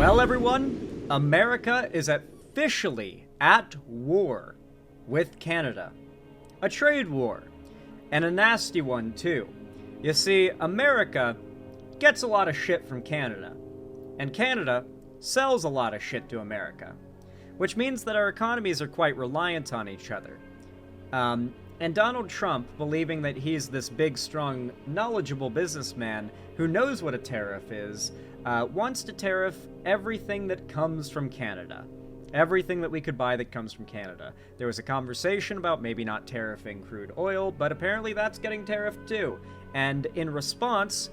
Well, everyone, America is officially at war with Canada. A trade war, and a nasty one, too. You see, America gets a lot of shit from Canada, and Canada sells a lot of shit to America, which means that our economies are quite reliant on each other. And Donald Trump, believing that he's this big, strong, knowledgeable businessman who knows what a tariff is, wants to tariff everything that comes from Canada. Everything that we could buy that comes from Canada. There was a conversation about maybe not tariffing crude oil, but apparently that's getting tariffed too. And in response,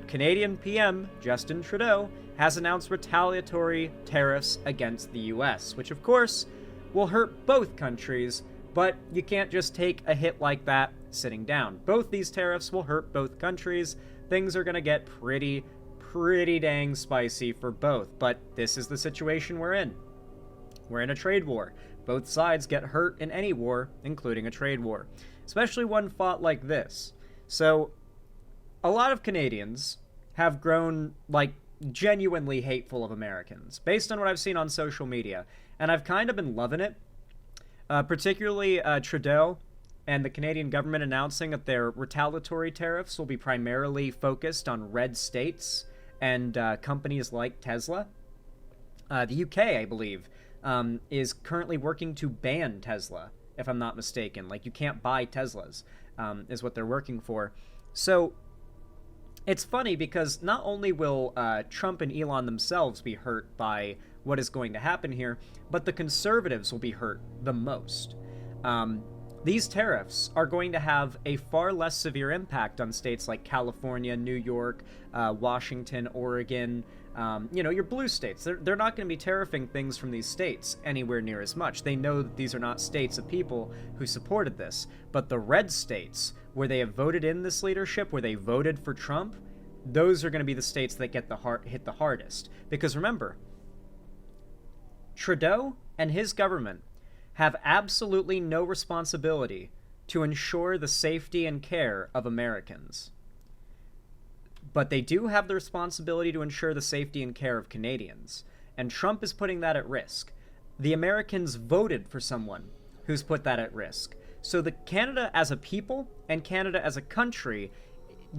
Canadian PM Justin Trudeau has announced retaliatory tariffs against the US, which of course will hurt both countries, but you can't just take a hit like that sitting down. Both these tariffs will hurt both countries. Things are gonna get pretty dang spicy for both, but this is the situation we're in. We're in a trade war. Both sides get hurt in any war, including a trade war, especially one fought like this. So, a lot of Canadians have grown, like, genuinely hateful of Americans, based on what I've seen on social media, and I've kind of been loving it. Particularly Trudeau and the Canadian government announcing that their retaliatory tariffs will be primarily focused on red states and companies like Tesla. The UK, I believe, is currently working to ban Tesla, if I'm not mistaken. Like, you can't buy Teslas, is what they're working for. So, it's funny because not only will Trump and Elon themselves be hurt by what is going to happen here, but the conservatives will be hurt the most. These tariffs are going to have a far less severe impact on states like California, New York, Washington, Oregon, your blue states. They're not going to be tariffing things from these states anywhere near as much. They know that these are not states of people who supported this. But the red states, where they have voted in this leadership, where they voted for Trump, those are going to be the states that get hit the hardest. Because remember, Trudeau and his government have absolutely no responsibility to ensure the safety and care of Americans. But they do have the responsibility to ensure the safety and care of Canadians. And Trump is putting that at risk. The Americans voted for someone who's put that at risk. So the Canada as a people and Canada as a country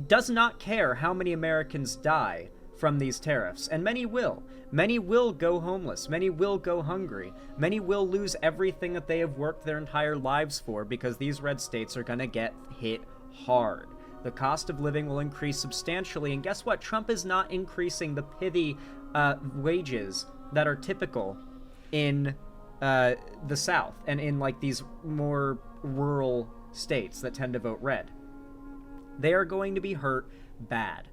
does not care how many Americans die from these tariffs, and many will. Many will go homeless. Many will go hungry. Many will lose everything that they have worked their entire lives for because these red states are going to get hit hard. The cost of living will increase substantially, and guess what? Trump is not increasing the pithy wages that are typical in the South and in like these more rural states that tend to vote red. They are going to be hurt bad.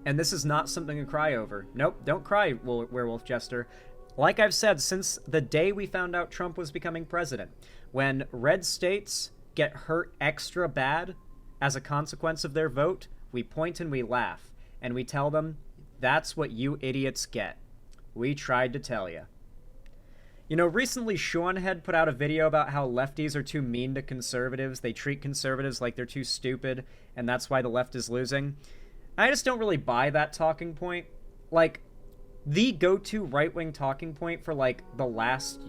And this is not something to cry over. Nope, don't cry, Werewolf Jester. Like I've said since the day we found out Trump was becoming president, when red states get hurt extra bad as a consequence of their vote, we point and we laugh. And we tell them, that's what you idiots get. We tried to tell you. You know, recently Sean had put out a video about how lefties are too mean to conservatives. They treat conservatives like they're too stupid, and that's why the left is losing. I just don't really buy that talking point. Like, the go-to right-wing talking point for, like, the last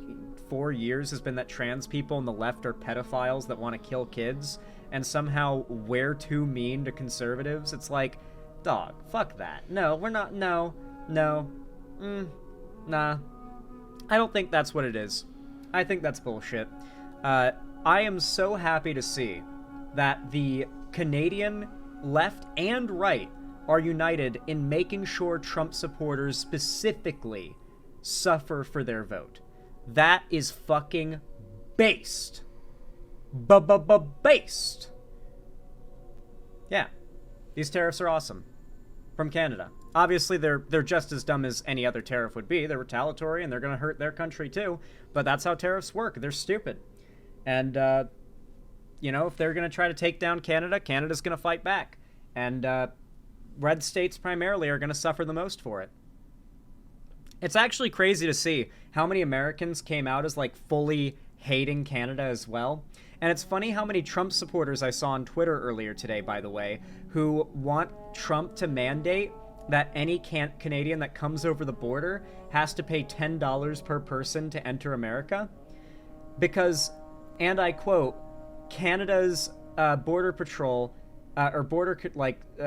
4 years has been that trans people on the left are pedophiles that want to kill kids, and somehow we're too mean to conservatives. It's like, dog, fuck that. No, we're not, no, nah. I don't think that's what it is. I think that's bullshit. I am so happy to see that the Canadian left and right are united in making sure Trump supporters specifically suffer for their vote. That is fucking based. Based. Yeah. These tariffs are awesome. From Canada. Obviously, they're just as dumb as any other tariff would be. They're retaliatory, and they're going to hurt their country, too. But that's how tariffs work. They're stupid. And, if they're going to try to take down Canada, Canada's going to fight back. And, red states primarily are going to suffer the most for it. It's actually crazy to see how many Americans came out as, like, fully hating Canada as well. And it's funny how many Trump supporters I saw on Twitter earlier today, by the way, who want Trump to mandate that any Canadian that comes over the border has to pay $10 per person to enter America, because, and I quote, Canada's border patrol or border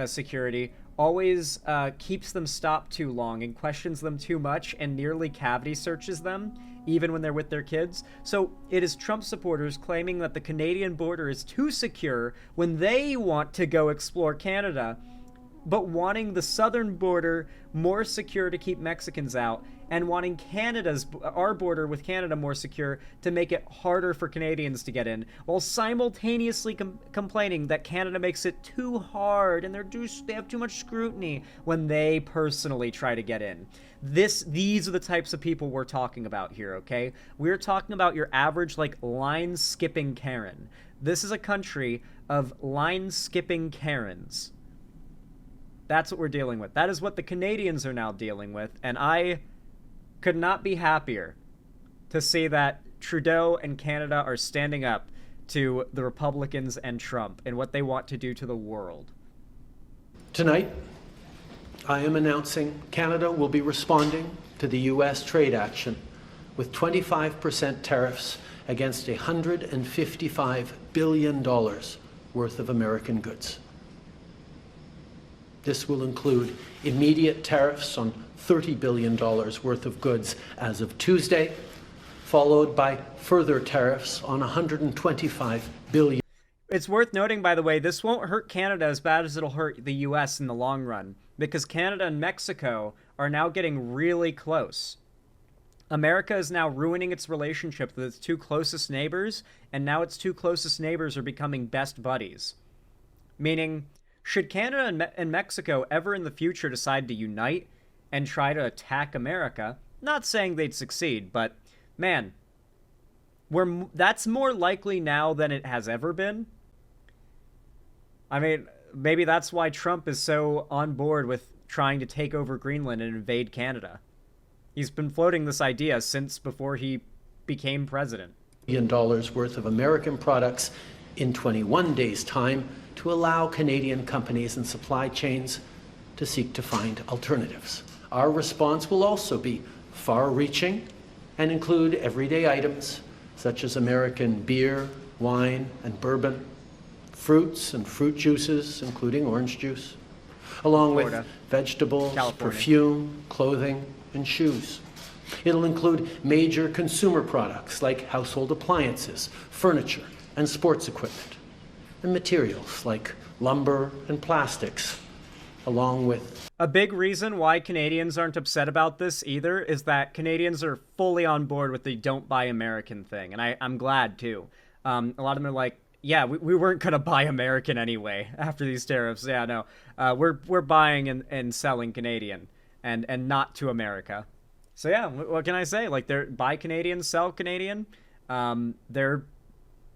security always keeps them stopped too long and questions them too much and nearly cavity searches them, even when they're with their kids. So it is Trump supporters claiming that the Canadian border is too secure when they want to go explore Canada, but wanting the southern border more secure to keep Mexicans out, and wanting our border with Canada more secure to make it harder for Canadians to get in, while simultaneously complaining that Canada makes it too hard and they have too much scrutiny when they personally try to get in. These are the types of people we're talking about here, okay? We're talking about your average, line-skipping Karen. This is a country of line-skipping Karens. That's what we're dealing with. That is what the Canadians are now dealing with, and I could not be happier to see that Trudeau and Canada are standing up to the Republicans and Trump and what they want to do to the world. Tonight, I am announcing Canada will be responding to the U.S. trade action with 25% tariffs against $155 billion worth of American goods. This will include immediate tariffs on $30 billion worth of goods as of Tuesday, followed by further tariffs on $125 billion. It's worth noting, by the way, this won't hurt Canada as bad as it'll hurt the U.S. in the long run, because Canada and Mexico are now getting really close. America is now ruining its relationship with its two closest neighbors, and now its two closest neighbors are becoming best buddies. Meaning, should Canada and Mexico ever in the future decide to unite and try to attack America, not saying they'd succeed, but man, that's more likely now than it has ever been. I mean, maybe that's why Trump is so on board with trying to take over Greenland and invade Canada. He's been floating this idea since before he became president. $1 billion worth of American products in 21 days' time to allow Canadian companies and supply chains to seek to find alternatives. Our response will also be far-reaching and include everyday items such as American beer, wine, and bourbon, fruits and fruit juices, including orange juice, along with vegetables, California, perfume, clothing, and shoes. It'll include major consumer products like household appliances, furniture, and sports equipment, and materials like lumber and plastics, along with... A big reason why Canadians aren't upset about this either is that Canadians are fully on board with the don't buy American thing, and I'm glad too. A lot of them are like, yeah, we weren't going to buy American anyway after these tariffs. Yeah, no, we're buying and selling Canadian and not to America. So yeah, what can I say? Like, they're buy Canadian, sell Canadian. They're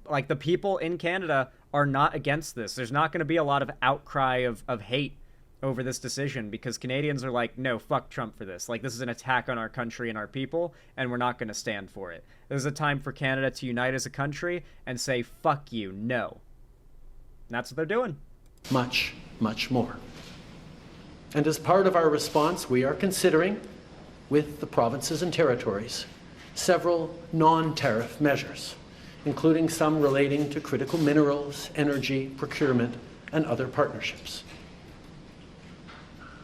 like, the people in Canada are not against this. There's not going to be a lot of outcry of hate over this decision because Canadians are like, no, fuck Trump for this. Like, this is an attack on our country and our people, and we're not going to stand for it. This is a time for Canada to unite as a country and say, fuck you, no. And that's what they're doing. Much, much more. And as part of our response, we are considering, with the provinces and territories, several non-tariff measures, including some relating to critical minerals, energy, procurement, and other partnerships.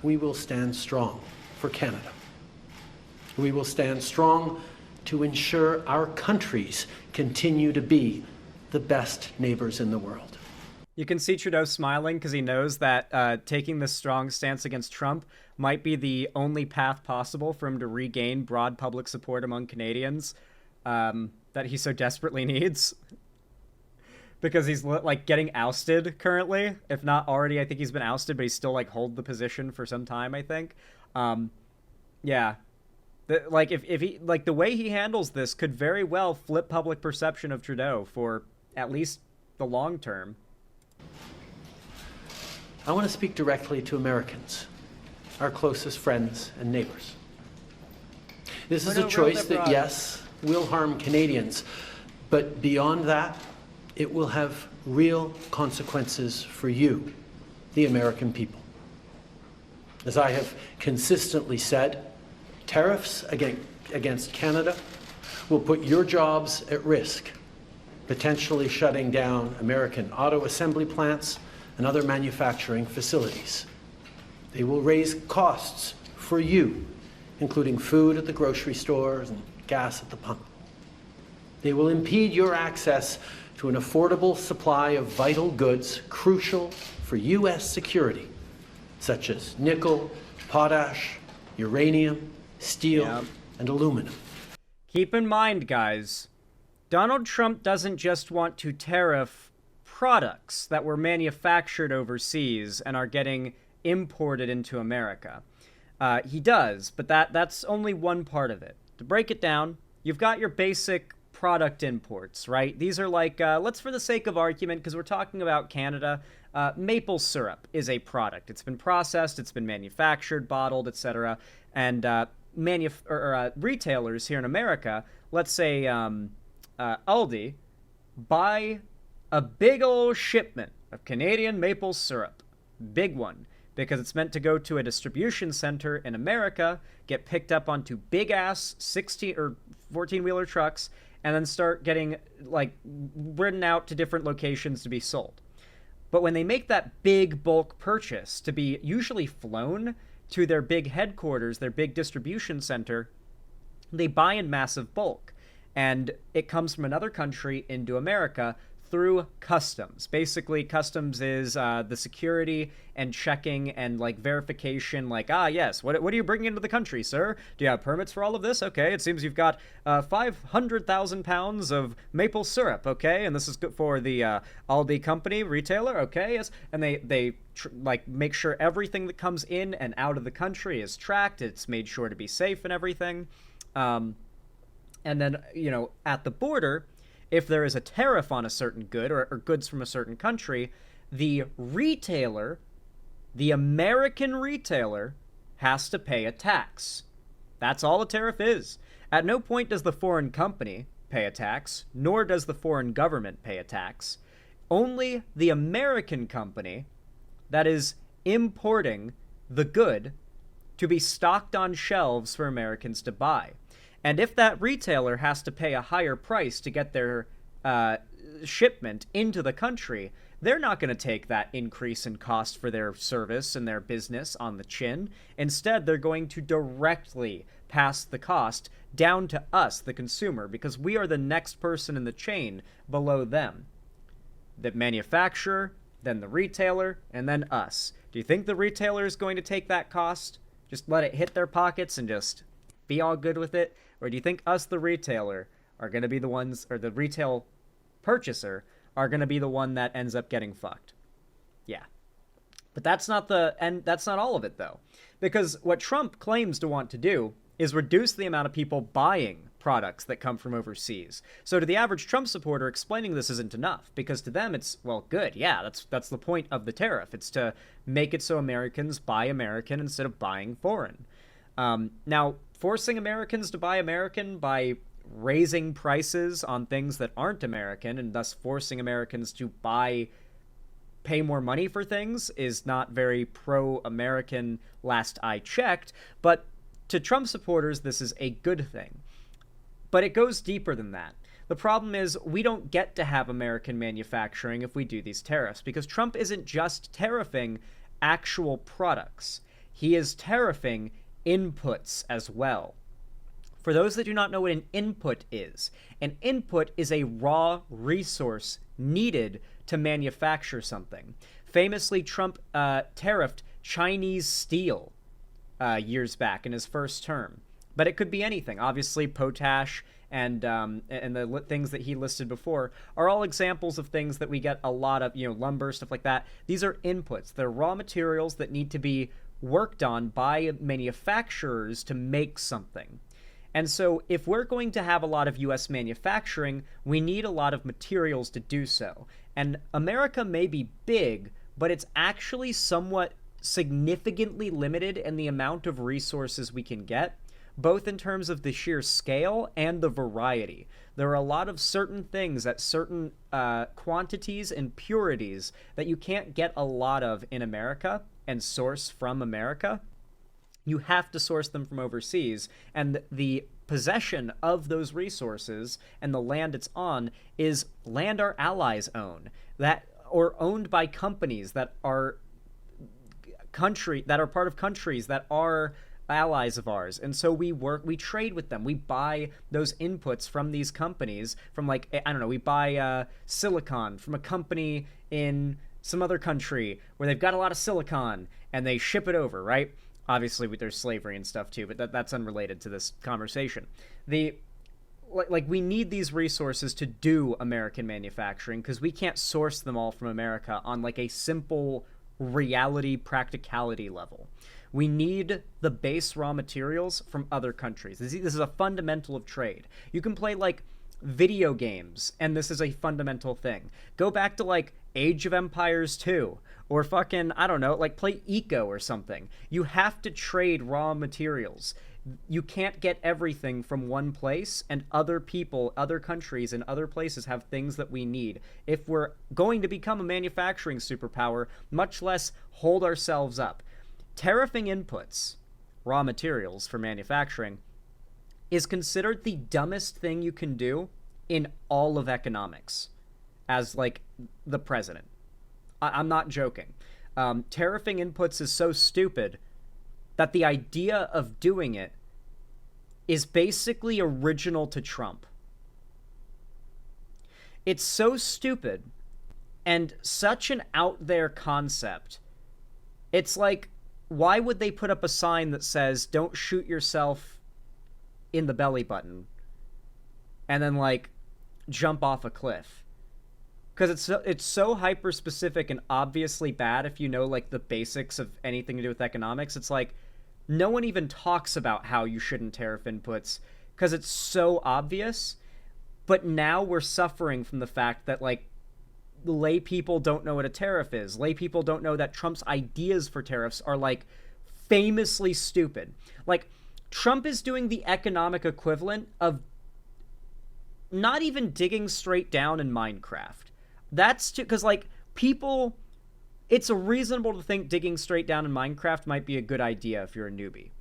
We will stand strong for Canada. We will stand strong to ensure our countries continue to be the best neighbors in the world. You can see Trudeau smiling because he knows that taking this strong stance against Trump might be the only path possible for him to regain broad public support among Canadians that he so desperately needs. Because he's like getting ousted currently, if not already. I think he's been ousted, but he's still like hold the position for some time, I think. Yeah, like if he like the way he handles this could very well flip public perception of Trudeau for at least the long term. I want to speak directly to Americans, our closest friends and neighbors. This is a choice that, yes, will harm Canadians, but beyond that, it will have real consequences for you, the American people. As I have consistently said, tariffs against Canada will put your jobs at risk, potentially shutting down American auto assembly plants and other manufacturing facilities. They will raise costs for you, including food at the grocery stores and gas at the pump. They will impede your access to an affordable supply of vital goods crucial for U.S. security, such as nickel, potash, uranium, steel, and aluminum. Keep in mind, guys, Donald Trump doesn't just want to tariff products that were manufactured overseas and are getting imported into America. He does, but that's only one part of it. To break it down, you've got your basic product imports, right? These are like, let's for the sake of argument, because we're talking about Canada, maple syrup is a product. It's been processed, it's been manufactured, bottled, etc. And retailers here in America, let's say Aldi, buy a big old shipment of Canadian maple syrup. Big one. Because it's meant to go to a distribution center in America, get picked up onto big-ass 16 or 14-wheeler trucks, and then start getting, like, ridden out to different locations to be sold. But when they make that big bulk purchase to be usually flown to their big headquarters, their big distribution center, they buy in massive bulk. And it comes from another country into America through customs. Basically, customs is the security and checking and like verification, like, yes, what are you bringing into the country, sir? Do you have permits for all of this? Okay, it seems you've got 500,000 pounds of maple syrup, okay, and this is good for the Aldi company retailer, okay, yes, and they like make sure everything that comes in and out of the country is tracked, it's made sure to be safe and everything, and then, you know, at the border, if there is a tariff on a certain good or goods from a certain country, the retailer, the American retailer, has to pay a tax. That's all a tariff is. At no point does the foreign company pay a tax, nor does the foreign government pay a tax. Only the American company that is importing the good to be stocked on shelves for Americans to buy. And if that retailer has to pay a higher price to get their shipment into the country, they're not going to take that increase in cost for their service and their business on the chin. Instead, they're going to directly pass the cost down to us, the consumer, because we are the next person in the chain below them. The manufacturer, then the retailer, and then us. Do you think the retailer is going to take that cost? Just let it hit their pockets and just be all good with it? Or do you think us, the retailer, are going to be the ones, or the retail purchaser, are going to be the one that ends up getting fucked? Yeah. But that's not all of it, though. Because what Trump claims to want to do is reduce the amount of people buying products that come from overseas. So to the average Trump supporter, explaining this isn't enough, because to them it's, well, good, yeah, that's the point of the tariff. It's to make it so Americans buy American instead of buying foreign. Now, forcing Americans to buy American by raising prices on things that aren't American and thus forcing Americans to pay more money for things is not very pro-American last I checked, but to Trump supporters, this is a good thing. But it goes deeper than that. The problem is we don't get to have American manufacturing if we do these tariffs, because Trump isn't just tariffing actual products. He is tariffing inputs as well. For those that do not know what an input is a raw resource needed to manufacture something. Famously, Trump tariffed Chinese steel years back in his first term. But it could be anything. Obviously, potash and the things that he listed before are all examples of things that we get a lot of, lumber, stuff like that. These are inputs. They're raw materials that need to be worked on by manufacturers to make something. And so if we're going to have a lot of U.S. manufacturing, we need a lot of materials to do so. And America may be big, but it's actually somewhat significantly limited in the amount of resources we can get, both in terms of the sheer scale and the variety. There are a lot of certain things at certain quantities and purities that you can't get a lot of in America and source from America. You have to source them from overseas, and the possession of those resources and the land it's on is land our allies own, that or owned by companies that are part of countries that are allies of ours. And so we trade with them. We buy those inputs from these companies, from like, I don't know, we buy silicon from a company in some other country where they've got a lot of silicon, and they ship it over, right? Obviously there's slavery and stuff too, but that's unrelated to this conversation. We need these resources to do American manufacturing, because we can't source them all from America on like a simple reality practicality level. We need the base raw materials from other countries. This is a fundamental of trade. You can play like video games, and this is a fundamental thing. Go back to like Age of Empires 2, or fucking, I don't know, like play Eco or something. You have to trade raw materials. You can't get everything from one place, and other people, other countries, and other places have things that we need if we're going to become a manufacturing superpower, much less hold ourselves up. Tariffing inputs, raw materials for manufacturing, is considered the dumbest thing you can do in all of economics, as like the president. I'm not joking. Tariffing inputs is so stupid that the idea of doing it is basically original to Trump. It's so stupid and such an out there concept. It's like, why would they put up a sign that says, don't shoot yourself in the belly button, and then like jump off a cliff? Because it's so hyper specific and obviously bad if you know like the basics of anything to do with economics. It's like no one even talks about how you shouldn't tariff inputs because it's so obvious. But now we're suffering from the fact that like lay people don't know what a tariff is. Lay people don't know that Trump's ideas for tariffs are like famously stupid. Like Trump is doing the economic equivalent of not even digging straight down in Minecraft. That's because like people, it's reasonable to think digging straight down in Minecraft might be a good idea if you're a newbie.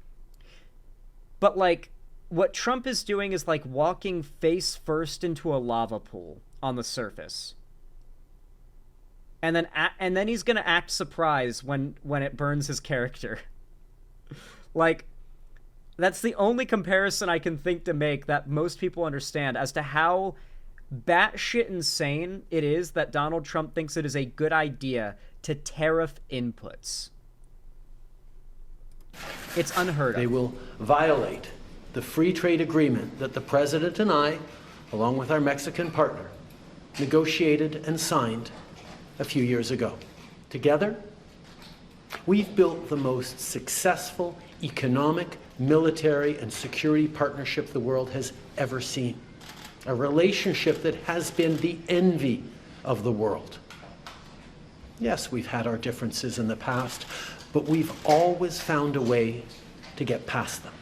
But like what Trump is doing is like walking face first into a lava pool on the surface. And then he's going to act surprised when it burns his character. Like that's the only comparison I can think to make that most people understand as to how batshit insane it is that Donald Trump thinks it is a good idea to tariff inputs. It's unheard of. They will violate the free trade agreement that the President and I, along with our Mexican partner, negotiated and signed a few years ago. Together, we've built the most successful economic, military, and security partnership the world has ever seen. A relationship that has been the envy of the world. Yes, we've had our differences in the past, but we've always found a way to get past them.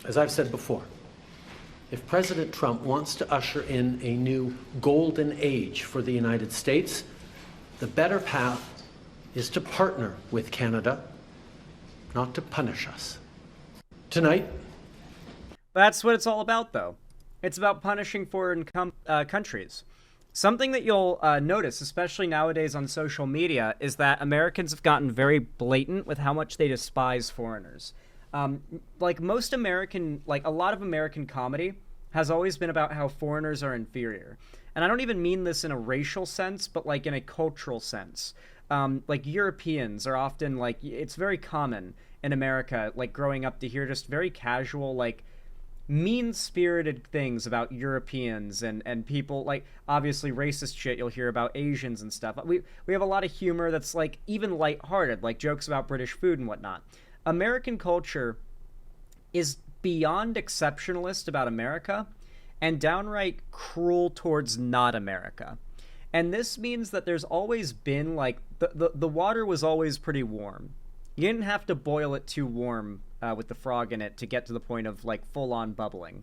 As I've said before, if President Trump wants to usher in a new golden age for the United States, the better path is to partner with Canada, not to punish us. Tonight, that's what it's all about, though. It's about punishing foreign countries. Something that you'll notice, especially nowadays on social media, is that Americans have gotten very blatant with how much they despise foreigners. Like most American, like a lot of American comedy has always been about how foreigners are inferior. And I don't even mean this in a racial sense, but like in a cultural sense. Like Europeans are often like, it's very common in America, like growing up to hear just very casual, like mean-spirited things about Europeans and people, like obviously racist shit you'll hear about Asians and stuff. We have a lot of humor that's like even lighthearted, like jokes about British food and whatnot. American culture is beyond exceptionalist about America and downright cruel towards not America. And this means that there's always been like the water was always pretty warm. You didn't have to boil it too warm with the frog in it to get to the point of like full-on bubbling,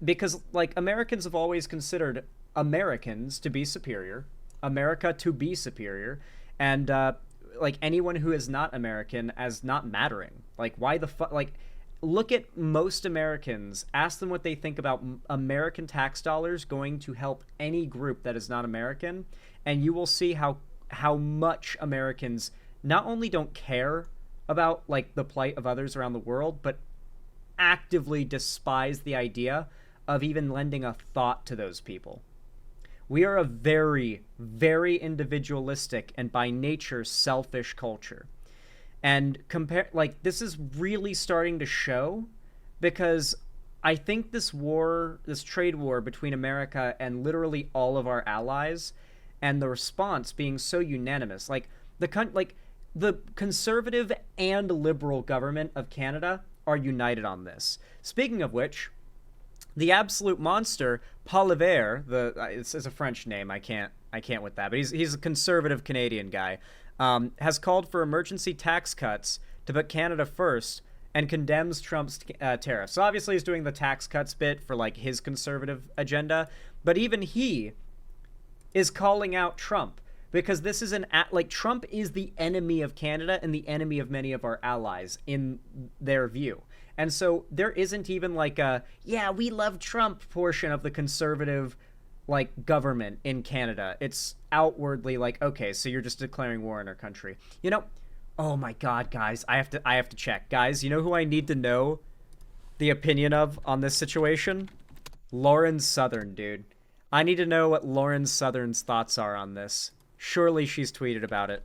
because like Americans have always considered Americans to be superior, America to be superior, and like anyone who is not American as not mattering. Like, why the fuck? Like, look at most Americans, ask them what they think about American tax dollars going to help any group that is not American, and you will see how much Americans not only don't care about like the plight of others around the world, but actively despise the idea of even lending a thought to those people. We are a very, very individualistic and by nature selfish culture. And this is really starting to show, because I think this trade war between America and literally all of our allies, and the response being so unanimous, like the conservative and liberal government of Canada are united on this. Speaking of which, the absolute monster, Poilievre, it's a French name, I can't with that, but he's a conservative Canadian guy, has called for emergency tax cuts to put Canada first and condemns Trump's tariffs. So obviously he's doing the tax cuts bit for like his conservative agenda, but even he is calling out Trump, because this is Trump is the enemy of Canada and the enemy of many of our allies in their view. And so there isn't even like a, yeah, we love Trump portion of the conservative like government in Canada. It's outwardly like, okay, so you're just declaring war on our country. You know, oh my God, guys, I have to check. Guys, you know who I need to know the opinion of on this situation? Lauren Southern, dude. I need to know what Lauren Southern's thoughts are on this. Surely she's tweeted about it.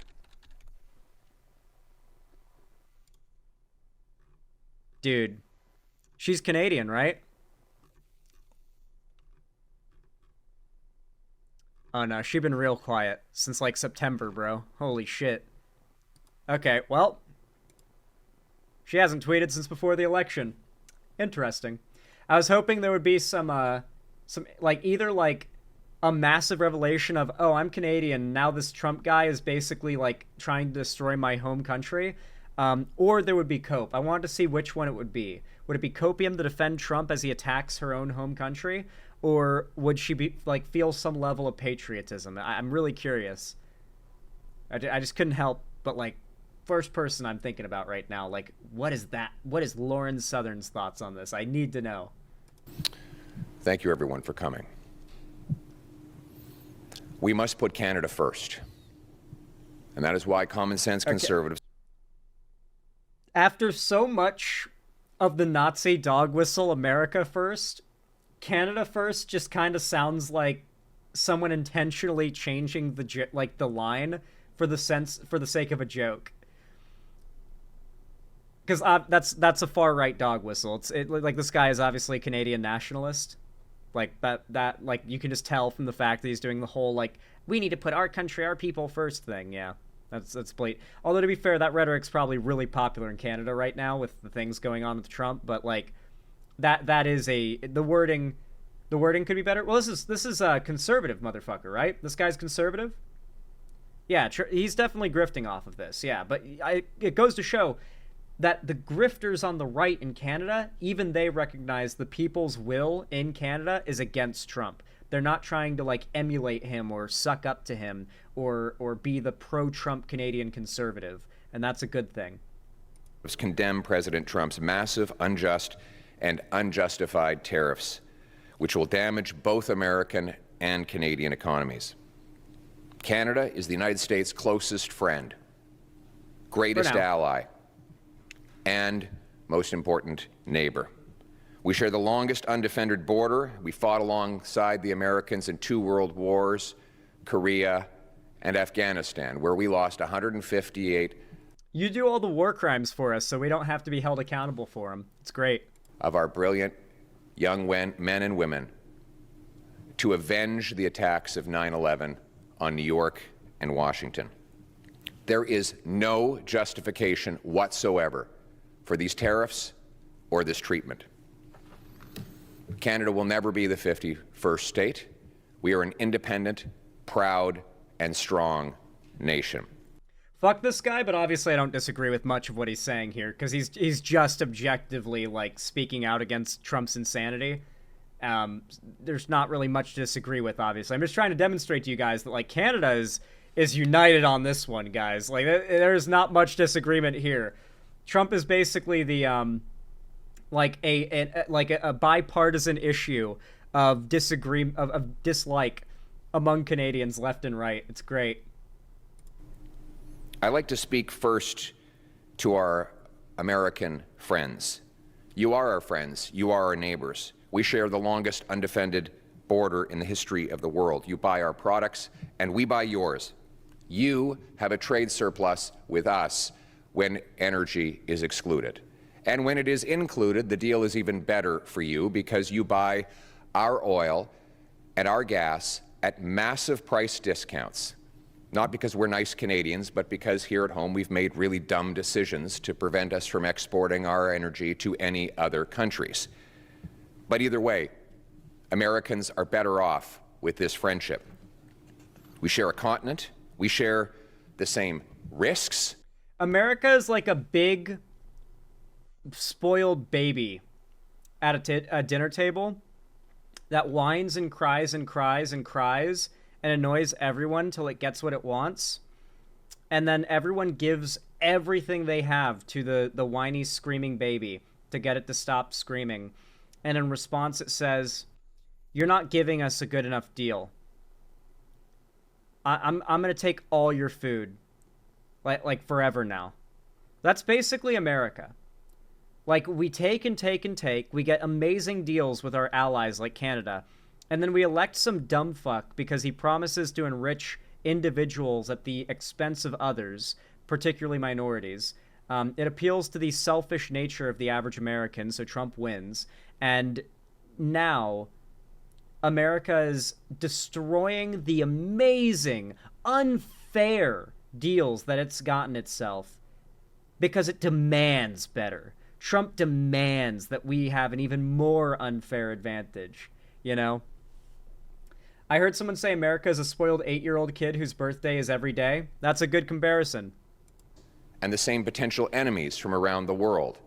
Dude, she's Canadian, right? Oh no, she's been real quiet since like September, bro. Holy shit. Okay, well, she hasn't tweeted since before the election. Interesting. I was hoping there would be some like either like a massive revelation of, oh, I'm Canadian, now this Trump guy is basically like trying to destroy my home country, or there would be cope. I wanted to see which one it would be. Would it be copium to defend Trump as he attacks her own home country, or would she be like feel some level of patriotism? I'm really curious. I just couldn't help but like, first person I'm thinking about right now, like, what is that? What is Lauren Southern's thoughts on this? I need to know. Thank you, everyone, for coming. We must put Canada first. And that is why common sense conservatives... After so much of the Nazi dog whistle, America first, Canada first just kind of sounds like someone intentionally changing the line for the sake of a joke. Because that's a far right dog whistle. Like this guy is obviously a Canadian nationalist. Like that like you can just tell from the fact that he's doing the whole like, we need to put our country, our people first thing. Yeah, that's blatant. Although to be fair, that rhetoric's probably really popular in Canada right now with the things going on with Trump. But like that is the wording could be better. Well, this is a conservative motherfucker, right? This guy's conservative. Yeah, he's definitely grifting off of this. Yeah, but it goes to show that the grifters on the right in Canada, even they recognize the people's will in Canada is against Trump. They're not trying to like emulate him or suck up to him or be the pro-Trump Canadian conservative, and that's a good thing. Condemn President Trump's massive, unjust, and unjustified tariffs, which will damage both American and Canadian economies. Canada is the United States' closest friend, greatest ally, and most important neighbor. We share the longest undefended border. We fought alongside the Americans in 2 world wars, Korea and Afghanistan, where we lost 158. You do all the war crimes for us, so we don't have to be held accountable for them. It's great. Of our brilliant young men and women to avenge the attacks of 9/11 on New York and Washington. There is no justification whatsoever for these tariffs or this treatment. Canada will never be the 51st state. We are an independent, proud, and strong nation. Fuck this guy, but obviously I don't disagree with much of what he's saying here, because he's just objectively like speaking out against Trump's insanity. There's not really much to disagree with, obviously. I'm just trying to demonstrate to you guys that like Canada is united on this one, guys. Like, there's not much disagreement here. Trump is basically the a bipartisan issue of of dislike among Canadians left and right. It's great. I like to speak first to our American friends. You are our friends. You are our neighbors. We share the longest undefended border in the history of the world. You buy our products, and we buy yours. You have a trade surplus with us when energy is excluded. And when it is included, the deal is even better for you because you buy our oil and our gas at massive price discounts. Not because we're nice Canadians, but because here at home we've made really dumb decisions to prevent us from exporting our energy to any other countries. But either way, Americans are better off with this friendship. We share a continent. We share the same risks. America is like a big, spoiled baby at a dinner table that whines and cries and cries and cries and annoys everyone till it gets what it wants. And then everyone gives everything they have to the whiny, screaming baby to get it to stop screaming. And in response, it says, "You're not giving us a good enough deal. I'm going to take all your food. Like forever now." That's basically America. Like, we take and take and take. We get amazing deals with our allies like Canada. And then we elect some dumb fuck because he promises to enrich individuals at the expense of others, particularly minorities. It appeals to the selfish nature of the average American, so Trump wins. And now America is destroying the amazing, unfair deals that it's gotten itself because it demands better. Trump demands that we have an even more unfair advantage, you know? I heard someone say America is a spoiled 8-year-old kid whose birthday is every day. That's a good comparison. And the same potential enemies from around the world.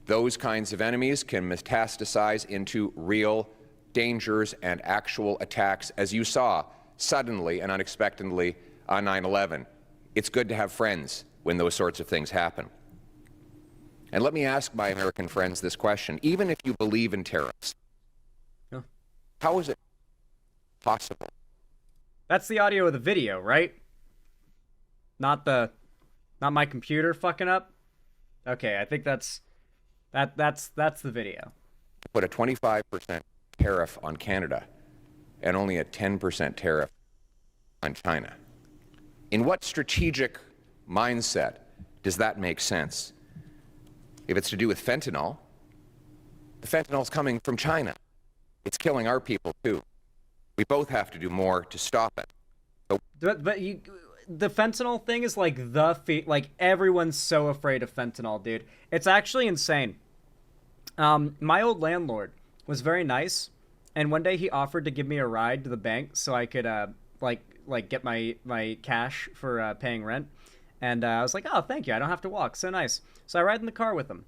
Those kinds of enemies can metastasize into real dangers and actual attacks, as you saw suddenly and unexpectedly on 9/11. It's good to have friends when those sorts of things happen. And let me ask my American friends this question. Even if you believe in tariffs, how is it possible? That's the audio of the video, right? Not my computer fucking up? Okay, I think that's the video. Put a 25% tariff on Canada and only a 10% tariff on China. In what strategic mindset does that make sense? If it's to do with fentanyl, the fentanyl's coming from China. It's killing our people too. We both have to do more to stop it. But the fentanyl thing is like like everyone's so afraid of fentanyl, dude. It's actually insane. My old landlord was very nice, and one day he offered to give me a ride to the bank so I could like get my cash for paying rent. And I was like, "Oh, thank you. I don't have to walk. So nice." So I ride in the car with him,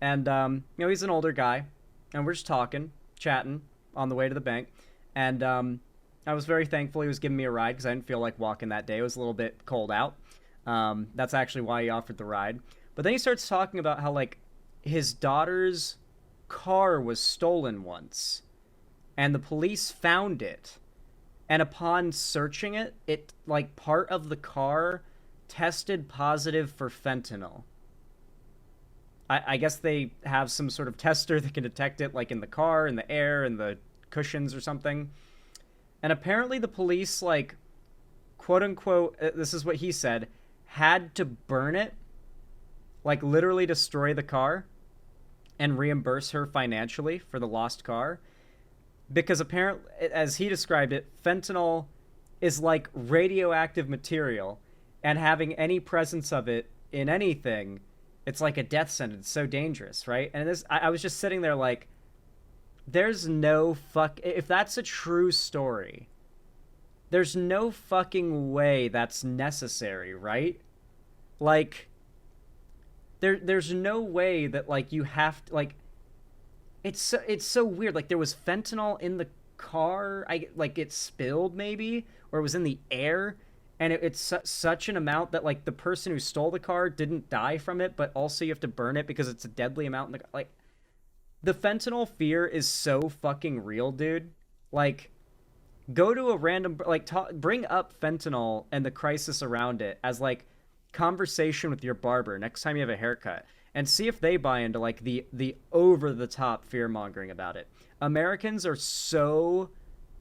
and you know, he's an older guy, and we're just talking, chatting on the way to the bank, and I was very thankful he was giving me a ride because I didn't feel like walking that day. It was a little bit cold out. That's actually why he offered the ride. But then he starts talking about how like his daughter's car was stolen once, and the police found it, and upon searching it, like part of the car tested positive for fentanyl. I guess they have some sort of tester that can detect it, like in the car, in the air, in the cushions or something. And apparently the police, like, quote unquote, this is what he said, had to burn it, like literally destroy the car and reimburse her financially for the lost car. Because apparently, as he described it, fentanyl is like radioactive material, and having any presence of it in anything, it's like a death sentence. So dangerous, right? And this, I was just sitting there like, there's no if that's a true story, there's no fucking way that's necessary, right? Like, there's no way that, like, you have to, like, it's so weird. Like, there was fentanyl in the car, like, it spilled maybe, or it was in the air, and it's such an amount that like the person who stole the car didn't die from it, but also you have to burn it because it's a deadly amount in the like. The fentanyl fear is so fucking real, dude. Like, go to a random like bring up fentanyl and the crisis around it as like conversation with your barber next time you have a haircut, and see if they buy into like the over the top fear mongering about it. Americans are so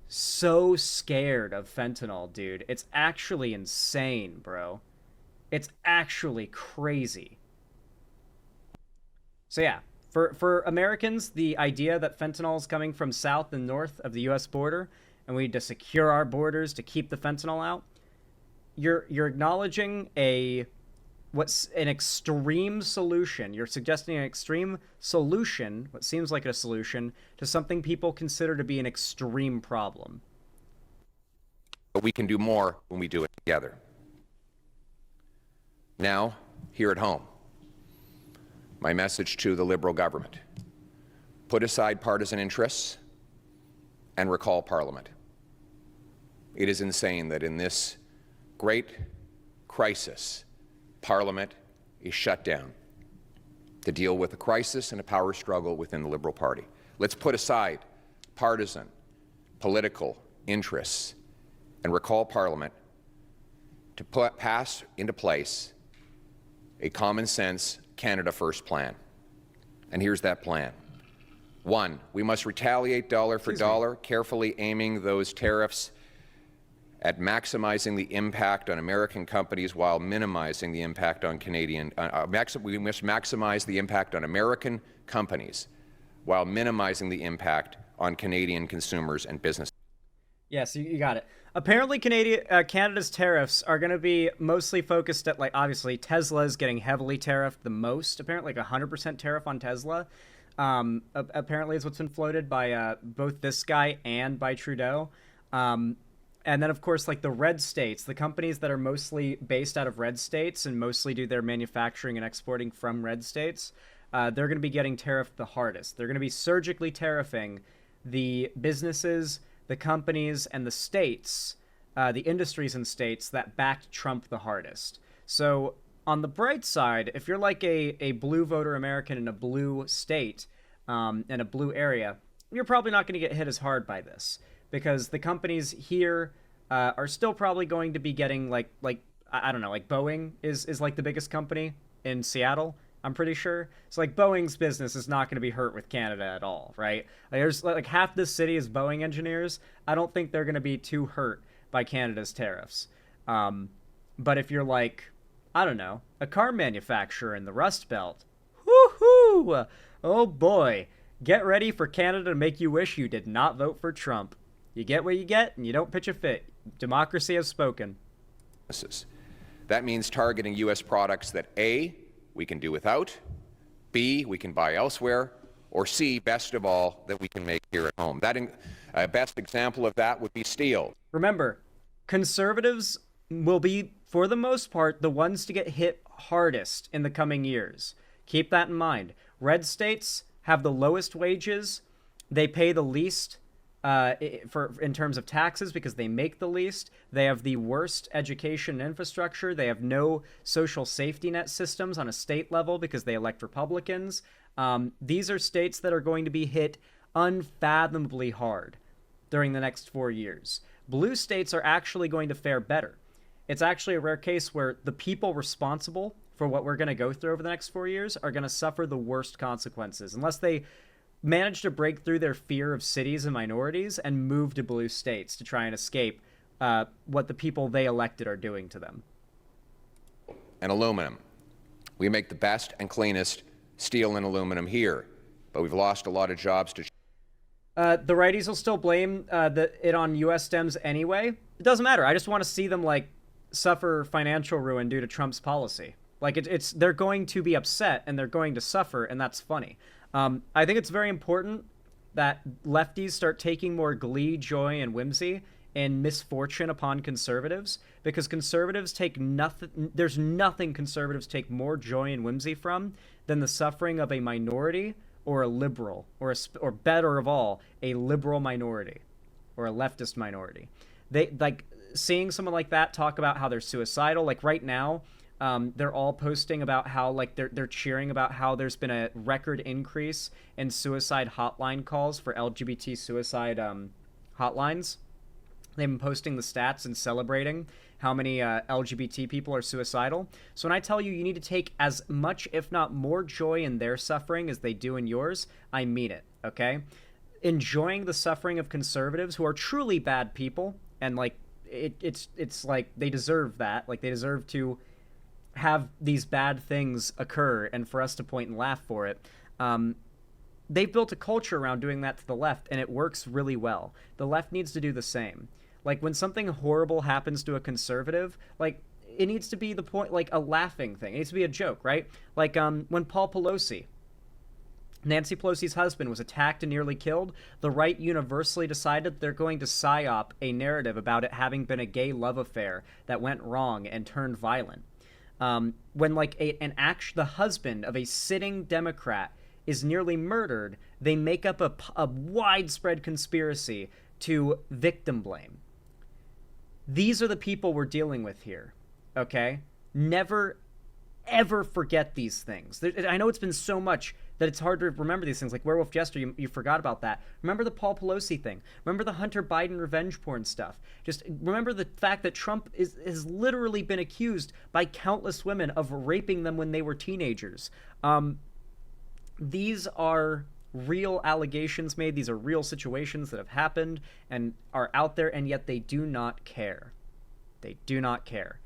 scared of fentanyl, dude. It's actually insane, bro. It's actually crazy. So yeah, for Americans, the idea that fentanyl is coming from south and north of the U.S. border, and we need to secure our borders to keep the fentanyl out, you're acknowledging what's an extreme solution. You're suggesting an extreme solution, what seems like a solution, to something people consider to be an extreme problem. But we can do more when we do it together. Now, here at home, my message to the Liberal government: put aside partisan interests and recall Parliament. It is insane that in this great crisis, Parliament is shut down to deal with a crisis and a power struggle within the Liberal Party. Let's put aside partisan, political interests and recall Parliament to pass into place a common-sense Canada First plan. And here's that plan. 1, we must retaliate dollar for dollar, carefully aiming those tariffs at maximizing the impact on American companies while minimizing the impact on Canadian. We must maximize the impact on American companies while minimizing the impact on Canadian consumers and businesses. Yes, you got it. Apparently, Canada's tariffs are going to be mostly focused at, like, obviously, Tesla's getting heavily tariffed the most. Apparently, like 100% tariff on Tesla. Apparently, is what's been floated by both this guy and by Trudeau. And then, of course, like the red states, the companies that are mostly based out of red states and mostly do their manufacturing and exporting from red states, they're going to be getting tariffed the hardest. They're going to be surgically tariffing the businesses, the companies, and the states, the industries and states that backed Trump the hardest. So on the bright side, if you're like a blue voter American in a blue state and a blue area, you're probably not going to get hit as hard by this, because the companies here are still probably going to be getting like I don't know, like Boeing is like the biggest company in Seattle, I'm pretty sure. So like Boeing's business is not going to be hurt with Canada at all, right? Like, there's like half this city is Boeing engineers. I don't think they're going to be too hurt by Canada's tariffs. But if you're like, I don't know, a car manufacturer in the Rust Belt, whoo-hoo, oh boy, get ready for Canada to make you wish you did not vote for Trump. You get what you get, and you don't pitch a fit. Democracy has spoken. That means targeting U.S. products that A, we can do without, B, we can buy elsewhere, or C, best of all, that we can make here at home. That best example of that would be steel. Remember, conservatives will be, for the most part, the ones to get hit hardest in the coming years. Keep that in mind. Red states have the lowest wages. They pay the least in terms of taxes because they make the least. They have the worst education infrastructure. They have no social safety net systems on a state level because they elect Republicans. These are states that are going to be hit unfathomably hard during the next 4 years. Blue states are actually going to fare better. It's actually a rare case where the people responsible for what we're going to go through over the next 4 years are going to suffer the worst consequences unless they manage to break through their fear of cities and minorities and move to blue states to try and escape what the people they elected are doing to them. And aluminum. We make the best and cleanest steel and aluminum here, but we've lost a lot of jobs to... The righties will still blame it on U.S. Dems anyway. It doesn't matter. I just want to see them like suffer financial ruin due to Trump's policy. Like they're going to be upset and they're going to suffer, and that's funny. I think it's very important that lefties start taking more glee, joy, and whimsy in misfortune upon conservatives, because conservatives take nothing. There's nothing conservatives take more joy and whimsy from than the suffering of a minority or a liberal, or better of all, a liberal minority or a leftist minority. They like seeing someone like that talk about how they're suicidal, like right now, they're all posting about how like they're cheering about how there's been a record increase in suicide hotline calls for LGBT suicide hotlines. They've been posting the stats and celebrating how many LGBT people are suicidal. So when I tell you you need to take as much, if not more, joy in their suffering as they do in yours, I mean it, okay? Enjoying the suffering of conservatives who are truly bad people, and like it's like they deserve that. Like they deserve to have these bad things occur and for us to point and laugh for it. They've built a culture around doing that to the left, and it works really well. The left needs to do the same. Like when something horrible happens to a conservative, like it needs to be the point, like a laughing thing. It needs to be a joke, right? Like when Paul Pelosi, Nancy Pelosi's husband, was attacked and nearly killed, the right universally decided they're going to psyop a narrative about it having been a gay love affair that went wrong and turned violent. When like the husband of a sitting Democrat is nearly murdered, they make up a widespread conspiracy to victim blame. These are the people we're dealing with here, okay? Never, ever forget these things. I know it's been so much that it's hard to remember these things. Like Werewolf Jester, you forgot about that. Remember the Paul Pelosi thing. Remember the Hunter Biden revenge porn stuff. Just remember the fact that Trump has literally been accused by countless women of raping them when they were teenagers. These are real allegations made. These are real situations that have happened and are out there, and yet they do not care. They do not care.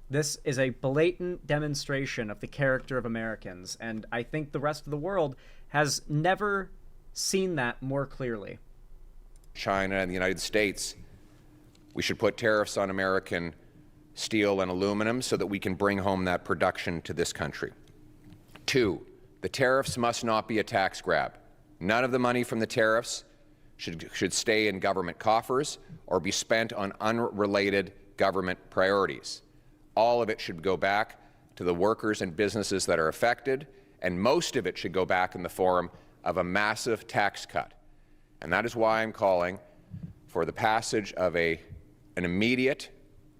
This is a blatant demonstration of the character of Americans, and I think the rest of the world has never seen that more clearly. China and the United States, we should put tariffs on American steel and aluminum so that we can bring home that production to this country. 2, the tariffs must not be a tax grab. None of the money from the tariffs should stay in government coffers or be spent on unrelated government priorities. All of it should go back to the workers and businesses that are affected, and most of it should go back in the form of a massive tax cut. And that is why I'm calling for the passage of an immediate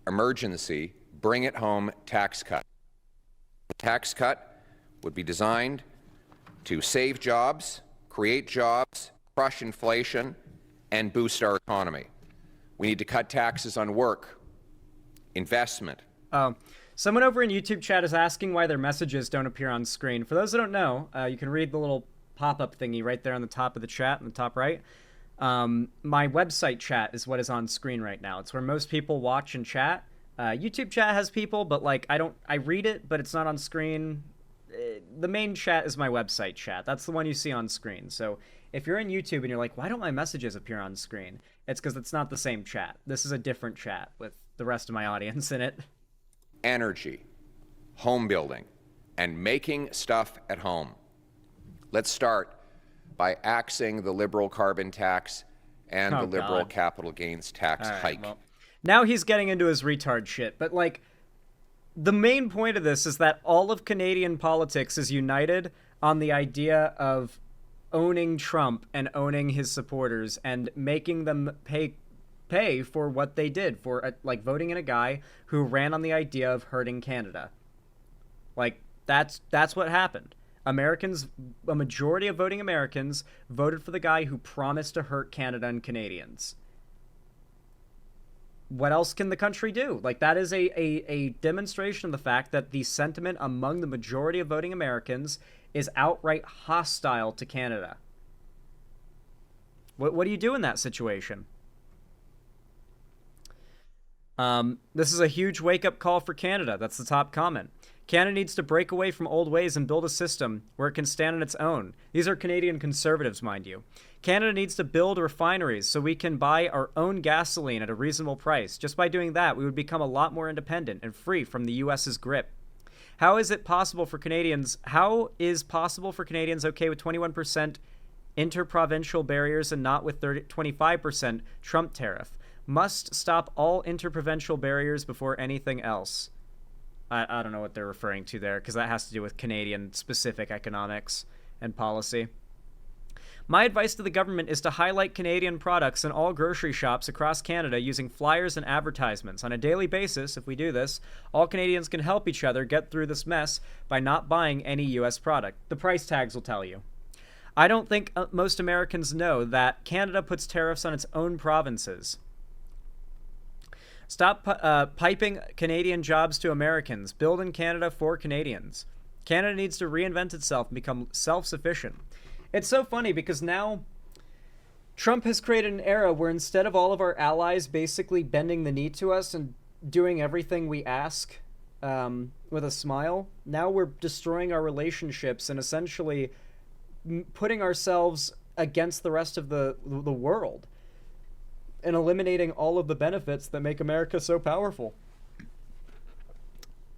emergency bring it home tax cut. The tax cut would be designed to save jobs, create jobs, crush inflation, and boost our economy. We need to cut taxes on work, investment. Someone over in YouTube chat is asking why their messages don't appear on screen. For those that don't know, you can read the little pop-up thingy right there on the top of the chat, on the top right. My website chat is what is on screen right now. It's where most people watch and chat. YouTube chat has people, but like I read it, but it's not on screen. The main chat is my website chat. That's the one you see on screen. So if you're in YouTube and you're like, why don't my messages appear on screen? It's because it's not the same chat. This is a different chat with the rest of my audience in it. Energy, home building, and making stuff at home. Let's start by axing the liberal carbon tax and the liberal capital gains tax hike. Well, now he's getting into his retard shit, but like, the main point of this is that all of Canadian politics is united on the idea of owning Trump and owning his supporters and making them pay for what they did, for like voting in a guy who ran on the idea of hurting Canada. Like that's what happened. Americans, a majority of voting Americans, voted for the guy who promised to hurt Canada and Canadians. What else can the country do? Like, that is a demonstration of the fact that the sentiment among the majority of voting Americans is outright hostile to Canada. What do you do in that situation? This is a huge wake-up call for Canada. That's the top comment. Canada needs to break away from old ways and build a system where it can stand on its own. These are Canadian conservatives, mind you. Canada needs to build refineries so we can buy our own gasoline at a reasonable price. Just by doing that, we would become a lot more independent and free from the U.S.'s grip. How is possible for Canadians okay with 21% interprovincial barriers and not with 25% Trump tariff? Must stop all interprovincial barriers before anything else. I don't know what they're referring to there, because that has to do with Canadian-specific economics and policy. My advice to the government is to highlight Canadian products in all grocery shops across Canada using flyers and advertisements. On a daily basis, if we do this, all Canadians can help each other get through this mess by not buying any US product. The price tags will tell you. I don't think most Americans know that Canada puts tariffs on its own provinces. Stop piping Canadian jobs to Americans. Build in Canada for Canadians. Canada needs to reinvent itself and become self-sufficient. It's so funny because now Trump has created an era where instead of all of our allies basically bending the knee to us and doing everything we ask with a smile, now we're destroying our relationships and essentially putting ourselves against the rest of the world and eliminating all of the benefits that make America so powerful.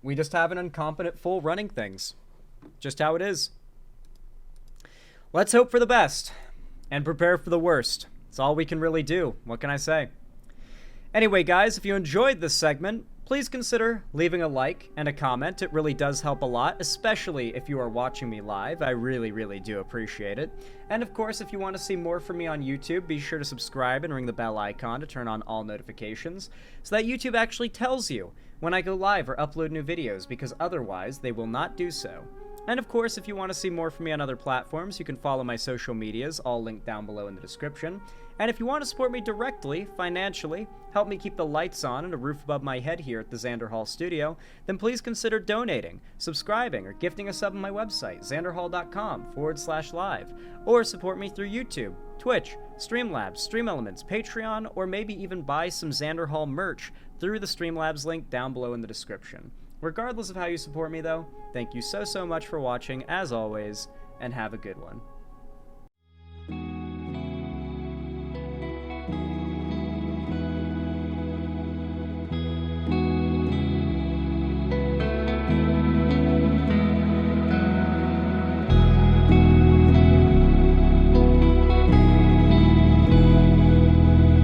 We just have an incompetent fool running things. Just how it is. Let's hope for the best and prepare for the worst. It's all we can really do. What can I say? Anyway, guys, if you enjoyed this segment, please consider leaving a like and a comment. It really does help a lot, especially if you are watching me live. I really, really do appreciate it. And of course, if you want to see more from me on YouTube, be sure to subscribe and ring the bell icon to turn on all notifications so that YouTube actually tells you when I go live or upload new videos, because otherwise they will not do so. And of course, if you want to see more from me on other platforms, you can follow my social medias, all linked down below in the description. And if you want to support me directly, financially, help me keep the lights on and a roof above my head here at the Xander Hall studio, then please consider donating, subscribing, or gifting a sub on my website, xanderhall.com/live, or support me through YouTube, Twitch, Streamlabs, Stream Elements, Patreon, or maybe even buy some Xander Hall merch through the Streamlabs link down below in the description. Regardless of how you support me, though, thank you so much for watching, as always, and have a good one.